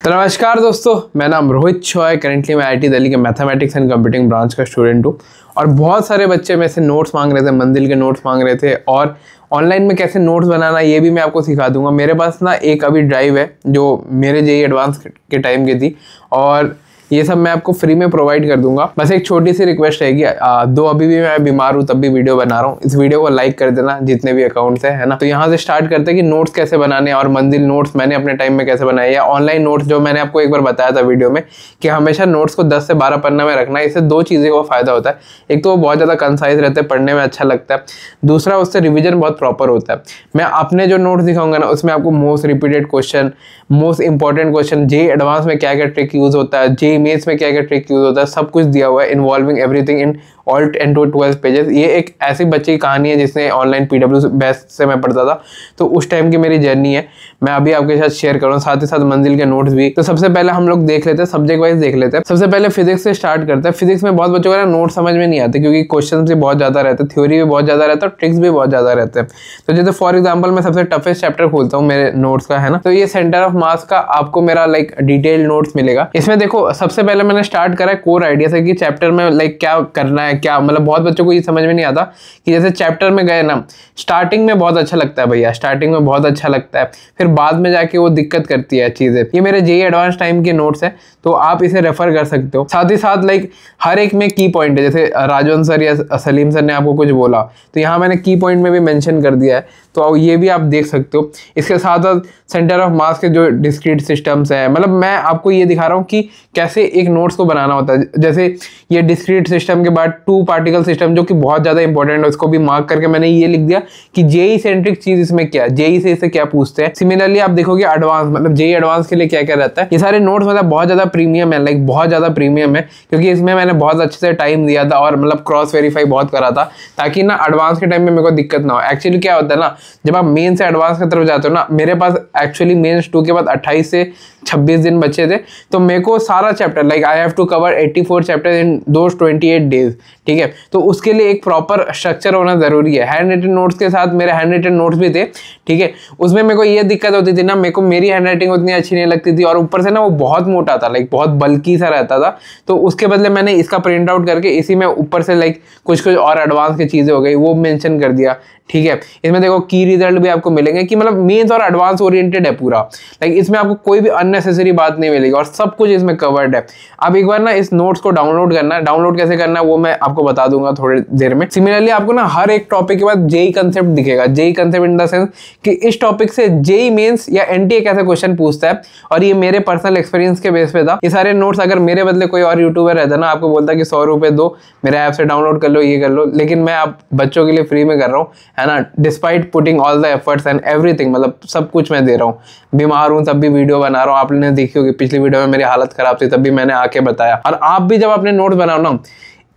तो नमस्कार दोस्तों, मैं नाम रोहित चॉय। करेंटली मैं आईआईटी दिल्ली के मैथमेटिक्स एंड कंप्यूटिंग ब्रांच का स्टूडेंट हूँ और बहुत सारे बच्चे में से नोट्स मांग रहे थे, मंजिल के नोट्स मांग रहे थे और ऑनलाइन में कैसे नोट्स बनाना ये भी मैं आपको सिखा दूंगा। मेरे पास ना एक अभी ड्राइव है जो मेरे जेईई एडवांस के टाइम की थी और ये सब मैं आपको फ्री में प्रोवाइड कर दूंगा। बस एक छोटी सी रिक्वेस्ट रहेगी, दो अभी भी मैं बीमार हूँ तब भी वीडियो बना रहा हूँ, इस वीडियो को लाइक कर देना जितने भी अकाउंट्स है ना। तो यहाँ से स्टार्ट करते हैं कि नोट्स कैसे बनाने और मंजिल नोट्स मैंने अपने टाइम में कैसे बनाए या ऑनलाइन नोट्स जो मैंने आपको एक बार बताया था वीडियो में कि हमेशा नोट्स को 10 से 12 पन्ना में रखना है। इससे दो चीज़ें का फायदा होता है, एक तो वो बहुत ज़्यादा कंसाइज रहते हैं, पढ़ने में अच्छा लगता है, दूसरा उससे रिविजन बहुत प्रॉपर होता है। मैं अपने जो नोट्स दिखाऊंगा ना उसमें आपको most repeated question, most important question, JEE advance में क्या क्या ट्रिक यूज होता है, जेईई मेंस में क्या क्या ट्रिक यूज होता है, सब कुछ दिया हुआ है, involving everything in all 10 to 12 pages. ये एक ऐसी बच्चे की कहानी है जिसने ऑनलाइन पीडब्ल्यू बेस्ट से मैं पढ़ता था, तो उस टाइम की मेरी जर्नी है, मैं अभी आपके साथ शेयर करूँ, साथ ही साथ मंजिल के नोट्स भी। तो सबसे पहले हम लोग देख लेते हैं, सब्जेक्ट वाइज देख लेते हैं। सबसे पहले फिजिक्स से स्टार्ट करते हैं। फिजिक्स में बहुत बच्चों को नोट समझ में नहीं आते क्योंकि क्वेश्चन भी बहुत ज्यादा रहते हैं, थ्योरी भी बहुत ज्यादा रहता है और ट्रिक्स भी बहुत ज्यादा रहते हैं। तो जैसे फॉर एग्जाम्पल मैं सबसे टफेस्ट चैप्टर खोलता हूँ मेरे नोट्स का, है ना, तो ये सेंटर ऑफ मास का आपको मेरा लाइक डिटेल नोट्स मिलेगा। इसमें देखो सबसे पहले मैंने स्टार्ट करा है कोर आइडिया से कि चैप्टर में लाइक क्या करना है, क्या मतलब बहुत बच्चों को ये समझ में नहीं आता कि जैसे चैप्टर में गए ना, स्टार्टिंग में बहुत अच्छा लगता है भैया, स्टार्टिंग में बहुत अच्छा लगता है, फिर बाद में जाके वो दिक्कत करती है चीजें। ये मेरे जेईई एडवांस टाइम के नोट्स है तो आप इसे रेफर कर सकते हो। साथ ही साथ लाइक हर एक में की पॉइंट है, जैसे राजवंश सर या सलीम सर ने आपको कुछ बोला तो यहाँ मैंने की पॉइंट में भी मेंशन कर दिया है, तो ये भी आप देख सकते हो। इसके साथ साथ सेंटर ऑफ मास के जो डिस्क्रीट सिस्टम्स है, मतलब मैं आपको ये दिखा रहा हूँ कि कैसे एक नोट्स को बनाना होता है। जैसे ये डिस्क्रीट सिस्टम के बाद 2 पार्टिकल सिस्टम जो कि बहुत ज्यादा इंपॉर्टेंट है, उसको भी मार्क करके मैंने ये लिख दिया कि जेईई सेंट्रिक चीज इसमें क्या है, जेईई से इसे क्या पूछते हैं। सिमिलरली आप देखोगे एडवांस, मतलब जेईई एडवांस के लिए क्या क्या रहता है। ये सारे नोट्स मतलब बहुत ज्यादा प्रीमियम है, लाइक बहुत ज्यादा प्रीमियम है क्योंकि इसमें मैंने बहुत अच्छे से टाइम दिया था और मतलब क्रॉस वेरीफाई बहुत करा था ताकि ना एडवांस के टाइम में मेरे को दिक्कत ना हो। एक्चुअली क्या होता है ना, जब आप मेन से एडवांस की तरफ जाते हो ना, मेरे पास एक्चुअली मेंस 2 के बाद 28 से 26 दिन बचे थे, तो मेरे को सारा chapter like I have to cover 84 chapter in those 28 days, ठीक है। तो उसके लिए एक प्रॉपर स्ट्रक्चर होना जरूरी है। हैंड रिटन नोट्स के साथ मेरे हैंड रिटन नोट्स भी थे, ठीक है। उसमें मेरे को ये दिक्कत होती थी ना, मेरे को मेरी हैंड राइटिंग उतनी अच्छी नहीं लगती थी और ऊपर से ना वो बहुत मोटा था, लाइक बहुत बल्की सा रहता था, तो उसके बदले मैंने इसका प्रिंट आउट करके इसी में ऊपर से लाइक कुछ कुछ और एडवांस की चीजें हो गई वो मेंशन कर दिया, ठीक है। इसमें देखो की रिजल्ट भी आपको मिलेंगे कि मतलब मेंस और एडवांस ओरिएंटेड है पूरा, लाइक इसमें आपको कोई भी अननेसेसरी बात नहीं मिलेगी और सब कुछ इसमें कवर्ड है। अब एक बार ना इस नोट्स को डाउनलोड करना है, डाउनलोड कैसे करना है वो मैं आपको बता दूंगा थोड़ी देर में। सिमिलरली आपको ना हर एक टॉपिक के बाद जेईई कंसेप्ट दिखेगा, JEE concept in the sense कि इस टॉपिक से जेईई मेंस या एनटीए कैसे क्वेश्चन पूछता है, और ये मेरे पर्सनल एक्सपीरियंस के बेस पे था। ये सारे नोट्स अगर मेरे बदले कोई और यूट्यूबर रहता ना, आपको बोलता कि 100 रुपए दो, मेरे ऐप से डाउनलोड कर लो, ये कर लो, लेकिन मैं आप बच्चों के लिए फ्री में कर रहा हूँ, है ना, despite putting all the efforts and everything, मतलब सब कुछ मैं दे रहा हूँ। बीमार हूँ तब भी वीडियो बना रहा हूँ, आपने देखी होगी पिछली वीडियो में मेरी हालत खराब थी तब भी मैंने आके बताया। और आप भी जब अपने नोट्स बनाओ ना,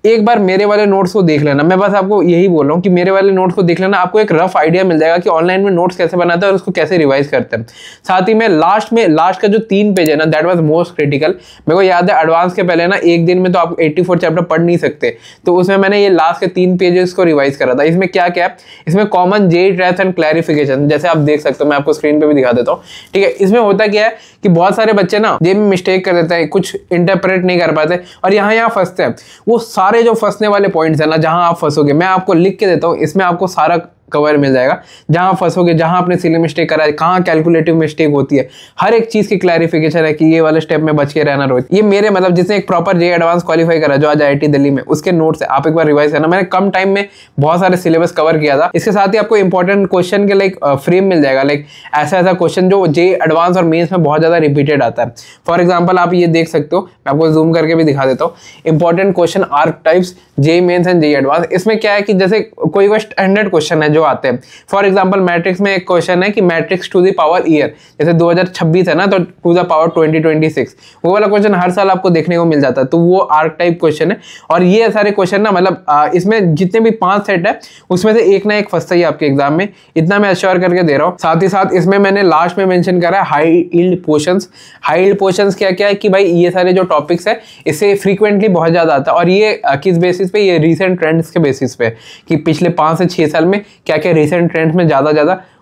एक बार मेरे वाले नोट्स को देख लेना, मैं बस आपको यही बोल रहा हूँ कि मेरे वाले नोट्स को देख लेना, आपको एक रफ आइडिया मिल जाएगा कि ऑनलाइन में नोट्स कैसे बनाते हैं और उसको कैसे रिवाइज करते हैं। साथ ही में लास्ट का जो 3 पेज है ना, दैट वाज मोस्ट क्रिटिकल। मेरे को याद है एडवांस के पहले ना एक दिन में तो आप 84 चैप्टर पढ़ नहीं सकते, तो उसमें मैंने ये लास्ट के 3 पेजेस को रिवाइज करा था। इसमें क्या क्या है, इसमें common JEE traps and clarification, जैसे आप देख सकते हो, मैं आपको स्क्रीन पे भी दिखा देता हूँ, ठीक है। इसमें होता क्या है कि बहुत सारे बच्चे ना जेईई में मिस्टेक कर देते हैं, कुछ इंटरप्रेट नहीं कर पाते और यहाँ फंसते हैं। वो सारे जो फंसने वाले पॉइंट्स है ना, जहां आप फंसोगे, मैं आपको लिख के देता हूं, इसमें आपको सारा कवर मिल जाएगा। जहां फंसोगे, जहां आपने सिली मिस्टेक करा है, कहां कैलकुलेटिव मिस्टेक होती है, हर एक चीज की क्लैरिफिकेशन है कि ये वाले स्टेप में बच के रहना रोहित। ये मेरे मतलब जिसने एक प्रॉपर जेईई एडवांस क्वालिफाई करा जो आज आईआईटी दिल्ली में, उसके नोट्स है, आप एक बार रिवाइज करना। मैंने कम टाइम में बहुत सारे सिलेबस कवर किया था। इसके साथ ही आपको इंपॉर्टेंट क्वेश्चन के लाइक फ्रेम मिल जाएगा, लाइक ऐसा क्वेश्चन जो जेईई एडवांस और मेंस में बहुत ज्यादा रिपीटेड आता है। फॉर एग्जाम्पल आप ये देख सकते हो, मैं आपको जूम करके भी दिखा देता हूँ, important question arc types JEE mains and JEE advance. इसमें क्या है कि जैसे कोई स्टैंडर्ड क्वेश्चन है जो आते हैं, फॉर एग्जाम्पल मैट्रिक्स में एक क्वेश्चन है कि matrix to the power year, जैसे 2026 है ना, तो टू द पावर 2026, वो वाला क्वेश्चन हर साल आपको देखने को मिल जाता है, तो वो आर्क टाइप क्वेश्चन है। और ये सारे क्वेश्चन ना मतलब इसमें जितने भी 5 सेट है उसमें से एक ना एक फंसता ही आपके एग्जाम में, इतना मैं अश्योर करके दे रहा हूँ। साथ ही साथ इसमें मैंने लास्ट में मेंशन करा है high yield portions. High yield portions क्या क्या है कि भाई ये सारे जो टॉपिक्स है इससे फ्रीक्वेंटली बहुत ज्यादा आता है, और ये किस बेसिस पे, ये रिसेंट ट्रेंड्स के बेसिस पे कि पिछले 5 से 6 साल में क्या क्या रिसेंट ट्रेंड्स में ज्यादा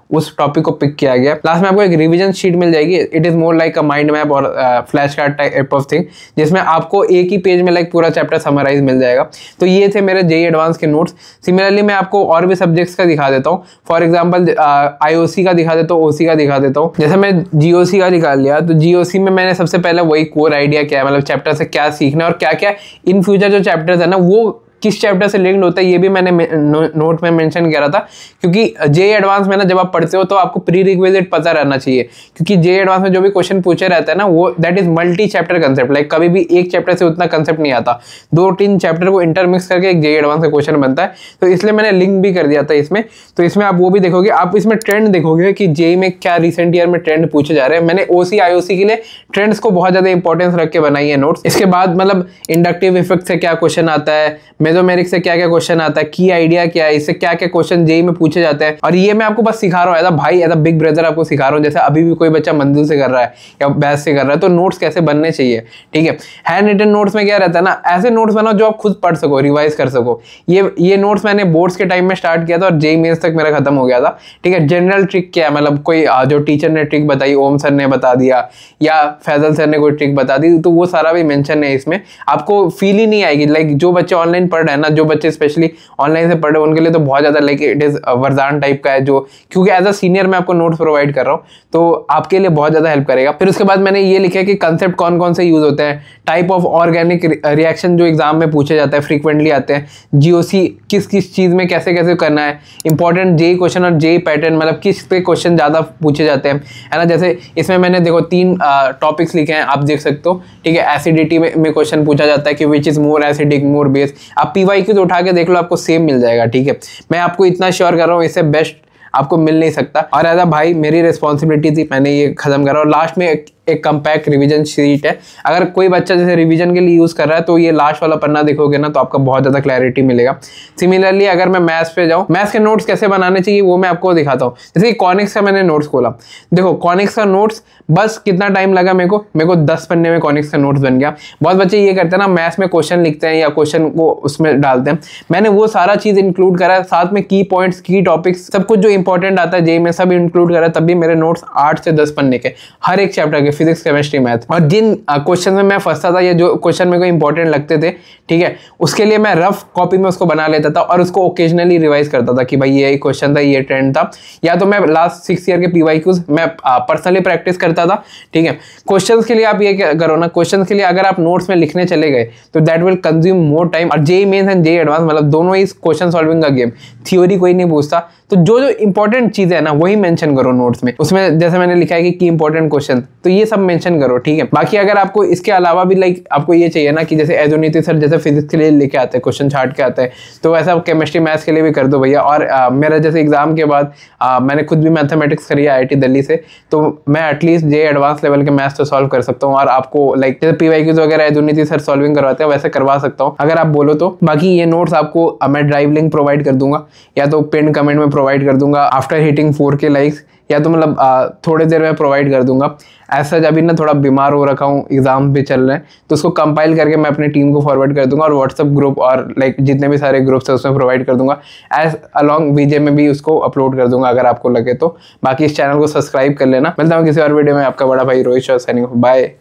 उस टॉपिक को पिक किया गया। लास्ट में आपको एक रिवीजन शीट मिल जाएगी, it is more like a mind map और flash card type of thing, जिसमें आपको एक ही पेज में लाइक पूरा चैप्टर समराइज मिल जाएगा। तो ये थे मेरे जेईई एडवांस के नोट्स। सिमिलरली मैं आपको और भी सब्जेक्ट्स का दिखा देता हूँ, फॉर एग्जाम्पल आईओसी का दिखा देता हूँ, ओसी का दिखा देता हूँ। जैसे मैं जीओसी का निकाल लिया, तो जीओसी में मैंने सबसे पहले वही कोर आइडिया क्या है, मतलब चैप्टर से क्या सीखना है और क्या क्या इन फ्यूचर जो चैप्टर्स है ना वो किस चैप्टर से लिंक्ड होता है, ये भी मैंने नोट में मेंशन किया था। क्योंकि जेईई एडवांस में ना जब आप पढ़ते हो तो आपको प्री रिक्विजिट पता रहना चाहिए, क्योंकि जेईई एडवांस में जो भी क्वेश्चन पूछे रहता है ना वो that is multi chapter concept, like कभी भी एक चैप्टर से उतना कंसेप्ट नहीं आता, 2-3 चैप्टर को इंटरमिक्स करके एक जेईई एडवांस का क्वेश्चन बनता है। तो इसलिए मैंने लिंक भी कर दिया था इसमें। तो इसमें आप वो भी देखोगे, आप इसमें ट्रेंड देखोगे कि जेईई में क्या रिसेंट ईयर में ट्रेंड पूछे जा रहे हैं। मैंने ओसी आईओसी के लिए ट्रेंड्स को बहुत ज्यादा इंपॉर्टेंस रख के बनाई है नोट्स। इसके बाद मतलब इंडक्टिव इफेक्ट से क्या क्वेश्चन आता है, मेसोमेरिक से क्या क्या क्वेश्चन आता है, की आइडिया क्या है, इससे क्या क्या क्वेश्चन जेईई में पूछे जाते हैं। और ये मैं आपको बस सिखा रहा हूँ एज भाई, एज बिग ब्रदर आपको सिखा रहा हूँ। जैसे अभी भी कोई बच्चा मंजिल से कर रहा है या बैच से कर रहा है तो नोट्स कैसे बनने चाहिए, ठीक है। हैंड रिटन नोट्स में क्या रहता है ना, ऐसे नोट्स बनाओ जो आप खुद पढ़ सको, रिवाइज कर सको। ये नोट्स मैंने बोर्ड्स के टाइम में स्टार्ट किया था और जेईई मेंस तक मेरा खत्म हो गया था, ठीक है। जनरल ट्रिक क्या है, मतलब कोई जो टीचर ने ट्रिक बताई, ओम सर ने बता दिया या फैजल सर ने कोई ट्रिक बता दी, तो वो सारा भी मेंशन है इसमें। आपको फील ही नहीं आएगी, लाइक जो बच्चे ऑनलाइन पढ़ रहे हैं ना, जो बच्चे स्पेशली ऑनलाइन से पढ़ रहे हैं उनके लिए तो बहुत ज्यादा लाइक इट इज वरदान टाइप का है, जो क्योंकि एज अ सीनियर मैं आपको नोट्स प्रोवाइड कर रहा हूँ तो आपके लिए बहुत ज्यादा हेल्प करेगा। फिर उसके बाद मैंने ये लिखा है कि कंसेप्ट कौन कौन से यूज होते हैं, टाइप ऑफ ऑर्गेनिक रिएक्शन जो एग्जाम में पूछे जाता है, फ्रीक्वेंटली आते हैं, जीओसी किस किस चीज में कैसे कैसे करना है, इंपॉर्टेंट जेईई क्वेश्चन और जेईई पैटर्न, मतलब किस पे क्वेश्चन ज्यादा पूछे जाते हैं, है ना। जैसे इसमें मैंने देखो 3 टॉपिक्स लिखे हैं, आप देख सकते हो, ठीक है। एसिडिटी में क्वेश्चन पूछा जाता है कि which is more acidic more base, आप पीवाईक्यू तो उठा के देख लो, आपको सेम मिल जाएगा, ठीक है। मैं आपको इतना श्योर कर रहा हूँ, इससे बेस्ट आपको मिल नहीं सकता। और ऐसा भाई मेरी रिस्पॉन्सिबिलिटी थी, मैंने ये खत्म करा। और लास्ट में एक कंपैक्ट रिवीजन शीट है, अगर कोई बच्चा जैसे रिवीजन के लिए यूज कर रहा है तो ये लास्ट वाला पन्ना देखोगे ना तो आपका बहुत ज्यादा क्लैरिटी मिलेगा। सिमिलरली अगर मैं मैथ्स पे जाऊँ, मैथ्स के नोट्स कैसे बनाने चाहिए वो मैं आपको दिखाता हूँ। जैसे कॉनिक्स का मैंने नोट्स खोला, देखो कॉनिक्स का नोट्स बस कितना टाइम लगा मेरे को 10 पन्ने में कॉनिक्स का नोट्स बन गया। बहुत बच्चे ये करते हैं ना, मैथ्स में क्वेश्चन लिखते हैं या क्वेश्चन को उसमें डालते हैं, मैंने वो सारा चीज इंक्लूड करा है, साथ में की पॉइंट्स, की टॉपिक्स, सब कुछ जो इंपॉर्टेंट आता है जेईई में सब इंक्लूड करा, तब भी मेरे नोट्स 8 से 10 पन्ने के, हर एक चैप्टर के, फिजिक्स केमिस्ट्री मैथ। और जिन क्वेश्चन में मैं फंसता था या जो क्वेश्चन मेरे को इंपॉर्टेंट लगते थे, ठीक है, उसके लिए मैं रफ कॉपी में उसको बना लेता था और उसको ओकेजनली रिवाइज करता था कि भाई ये क्वेश्चन था, ये ट्रेंड था। या तो मैं लास्ट 6 ईयर के पीवाईक्यूज मैं पर्सनली प्रैक्टिस करता था, ठीक है। क्वेश्चंस के लिए आप ये करो ना, क्वेश्चंस के लिए अगर आप नोट्स में लिखने चले गए तो that will consume more time. और JEE mains and JEE advance मतलब दोनों ही क्वेश्चन सॉल्विंग का गेम, थ्योरी कोई नहीं पूछता। तो जो जो इंपॉर्टेंट चीजें है ना वही मेंशन करो नोट्स में। उसमें जैसे मैंने लिखा है कि इंपॉर्टेंट क्वेश्चन, तो ये सब मेंशन करो, ठीक है। बाकी अगर आपको इसके अलावा भी लाइक आपको ये चाहिए ना कि जैसे एजोनीति सर जैसे फिजिक्स के लिए लेके आते हैं, क्वेश्चन छाट के आते हैं, तो वैसा केमिस्ट्री मैथ्स के लिए भी कर दो भैया। और मेरा जैसे एग्जाम के बाद मैंने खुद भी मैथमेटिक्स करी है IIT दिल्ली से, तो मैं एटलीस्ट जेईई एडवांस लेवल के मैथ्स तो सॉल्व कर सकता हूँ। और आपको लाइक जैसे पीवाईक्यूज वगैरह एजोनीति सर सॉल्विंग करवाते हैं वैसे करवा सकता हूँ अगर आप बोलो तो। बाकी ये नोट्स आपको मैं ड्राइव लिंक प्रोवाइड कर दूंगा या तो पिन कमेंट में प्रोवाइड कर दूंगा आफ्टर हिटिंग 4K लाइक्स, या तो मतलब थोड़ी देर में प्रोवाइड कर दूंगा। ऐसा अभी ना थोड़ा बीमार हो रखा हूँ, एग्जाम भी चल रहे हैं, तो उसको कंपाइल करके मैं अपनी टीम को फॉरवर्ड कर दूंगा और व्हाट्सएप ग्रुप और लाइक जितने भी सारे ग्रुप्स है उसमें प्रोवाइड कर दूंगा। एज अलॉन्ग वीजे में भी उसको अपलोड कर दूंगा अगर आपको लगे तो। बाकी इस चैनल को सब्सक्राइब कर लेना। मिलता हूँ किसी और वीडियो में, आपका बड़ा भाई Rohit Shaw signing off, bye.